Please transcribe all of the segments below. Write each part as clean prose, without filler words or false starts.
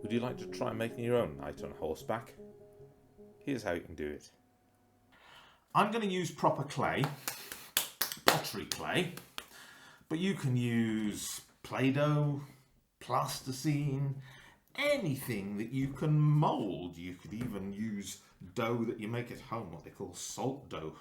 Would you like to try making your own knight on horseback? Here's how you can do it. I'm going to use proper clay, pottery clay, but you can use playdough, plasticine, anything that you can mould. You could even use dough that you make at home, what they call salt dough.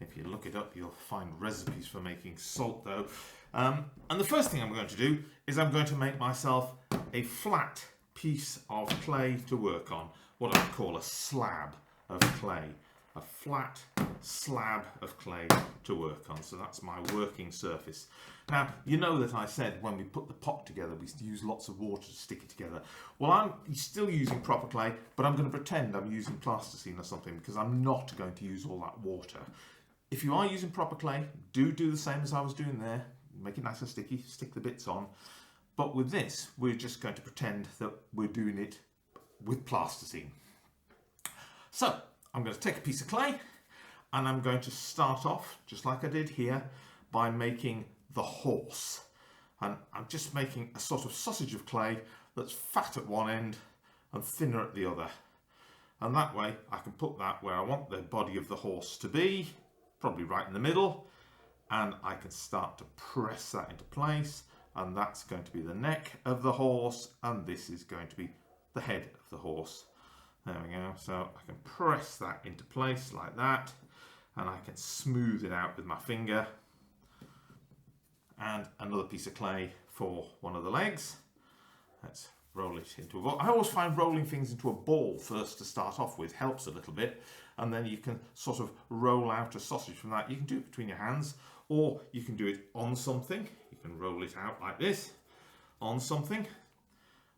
If you look it up, you'll find recipes for making salt dough. And the first thing I'm going to do is I'm going to make myself a flat piece of clay to work on, what I call a slab of clay. A flat slab of clay to work on. So that's my working surface. Now, you know that I said when we put the pot together, we use lots of water to stick it together. Well, I'm still using proper clay, but I'm going to pretend I'm using plasticine or something because I'm not going to use all that water. If you are using proper clay, do the same as I was doing there. Make it nice and sticky, stick the bits on. But with this, we're just going to pretend that we're doing it with plasticine. So, I'm going to take a piece of clay and I'm going to start off, just like I did here, by making the horse. And I'm just making a sort of sausage of clay that's fat at one end and thinner at the other. And that way I can put that where I want the body of the horse to be, probably right in the middle, and I can start to press that into place, and that's going to be the neck of the horse, and this is going to be the head of the horse. There we go. So I can press that into place like that, and I can smooth it out with my finger. And another piece of clay for one of the legs. Let's roll it into a ball. I always find rolling things into a ball first to start off with helps a little bit, and then you can sort of roll out a sausage from that. You can do it between your hands, or you can do it on something. You can roll it out like this on something,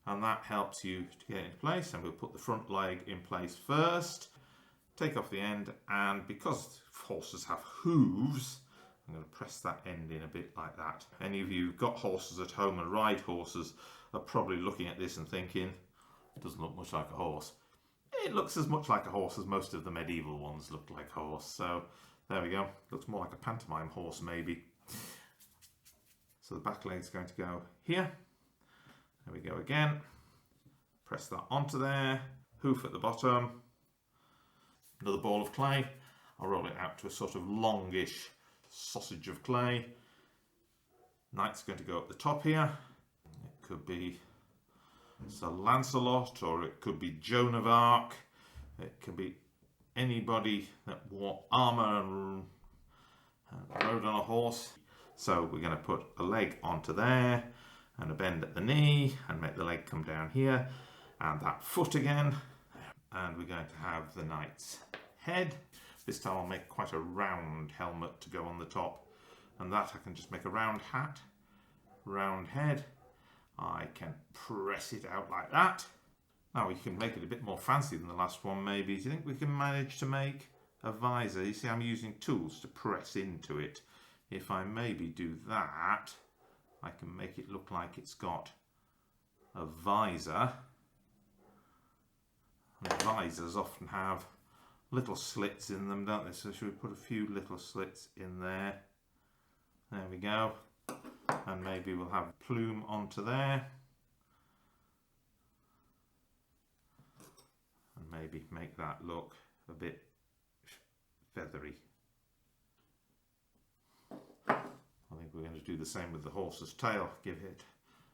and that helps you to get it into place. And we'll put the front leg in place first, take off the end, and because horses have hooves, I'm going to press that end in a bit like that. Any of you who've got horses at home and ride horses are probably looking at this and thinking, it doesn't look much like a horse. It looks as much like a horse as most of the medieval ones looked like a horse. So there we go. Looks more like a pantomime horse maybe. So the back leg's going to go here. There we go again. Press that onto there. Hoof at the bottom. Another ball of clay. I'll roll it out to a sort of longish sausage of clay. Knight's going to go at the top here. It could be Sir Lancelot, or it could be Joan of Arc. It could be anybody that wore armour and rode on a horse. So we're going to put a leg onto there and a bend at the knee and make the leg come down here, and that foot again, and we're going to have the knight's head. This time I'll make quite a round helmet to go on the top, and that I can just make a round hat, round head. I can press it out like that. Now we can make it a bit more fancy than the last one maybe. Do you think we can manage to make a visor? You see, I'm using tools to press into it. If I maybe do that, I can make it look like it's got a visor. And visors often have little slits in them, don't they? So should we put a few little slits in there? There we go. And maybe we'll have a plume onto there. And maybe make that look a bit feathery. I think we're going to do the same with the horse's tail. Give it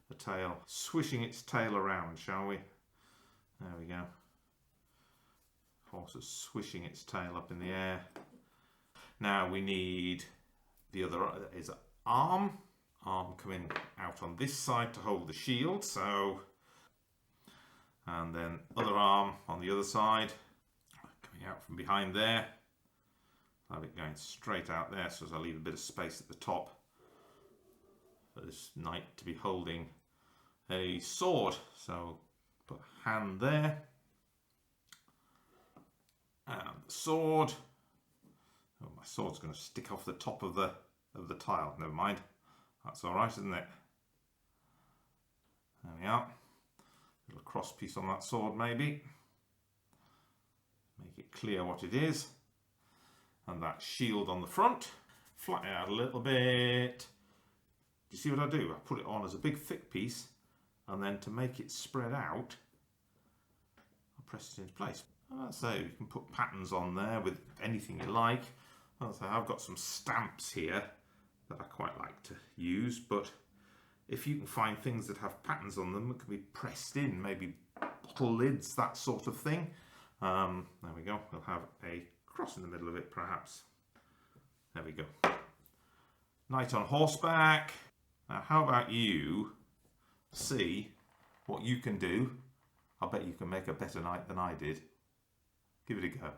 a tail, swishing its tail around, shall we? There we go. Horse is swishing its tail up in the air. Now we need the other is an arm coming out on this side to hold the shield, so, and then other arm on the other side coming out from behind there. Have it going straight out there, so as I leave a bit of space at the top for this knight to be holding a sword. So put a hand there and the sword. Oh, my sword's going to stick off the top of the tile. Never mind, that's all right, isn't it? There we are. Little cross piece on that sword, maybe. Make it clear what it is. And that shield on the front. Flatten it out a little bit. Do you see what I do? I put it on as a big thick piece, and then to make it spread out, I press it into place. So you can put patterns on there with anything you like. So I've got some stamps here that I quite like to use, but if you can find things that have patterns on them that can be pressed in, maybe bottle lids, that sort of thing. There we go. We'll have a cross in the middle of it, perhaps. There we go. Knight on horseback. Now, how about you see what you can do? I bet you can make a better knight than I did. Give it a go.